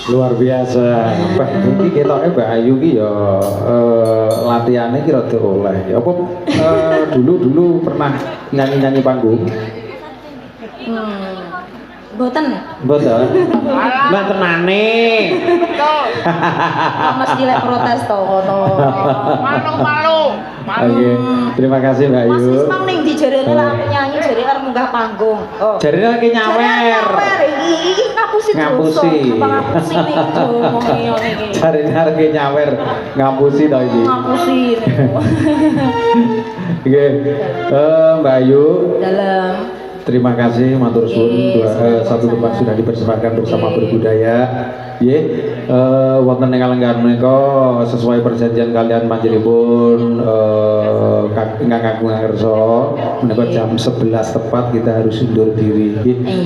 Luar biasa. Mbah iki ketoke Mbak Ayu ki ya latihane ki rada oleh. Ya apa dulu pernah nyanyi-nyanyi panggung? Boten. Boten. Lah tenane. Mas dilek protes to ngono. Malu. Oke, terima kasih Mbak Ayu. Mas wis mang ning dijarene lah aku nyanyi jare arep munggah panggung. Oh. Jarine lagi nyawer. Iki ngapusi Ngapusi. Ngapusi niku ngomongnya niki. Jarine lagi nyawer ngapusi to iki. Ngapusi. Oke. Mbak Ayu. Dalam Terima kasih matur suwun satu tempat sudah dipersembahkan bersama berbudaya. Nggih, wonten ing kalenggahan menika sesuai perjanjian kalian panjenenganipun ingkang kakung ngarsa menika jam 11 tepat kita harus undur diri.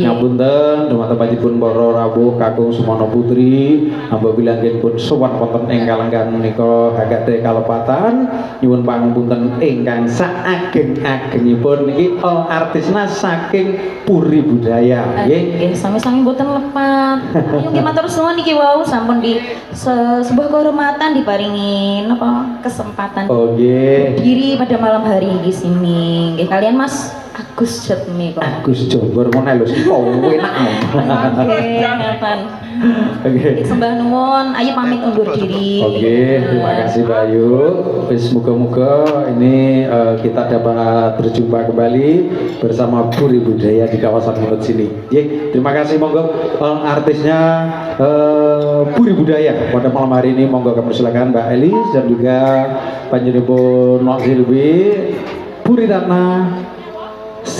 Ngapunten dumateng panjenenganipun para rawuh kakung Sumono Putri, hamba bilangipun sowan wonten ing kalenggahan menika hagate kalepatan nyuwun pangapunten ingkang saageng-agengipun niki all artisna saking Puri Budaya nggih. Sami-sami mboten lepat. Ayo nggih matur suwun iki wau sampun di sebuah kehormatan diparingi napa kesempatan. Oh nggih. Diri pada malam hari di sini. Nggih kalian Mas Agus Jatmi kok. Agus Jombor ngono lho sik enak. Oke, ngaten. Oke. Sembah nuwun, ayo pamit undur diri. Oke, terima kasih Mbak Ayu. Wis muga-muga ini kita dapat berjumpa kembali bersama Puri Budaya di kawasan Munut sini. Nggih, terima kasih monggo artisnya Puri Budaya pada malam hari ini monggo kami silakan Mbak Elis dan juga panjenengan Nok Silvi Puri Ratna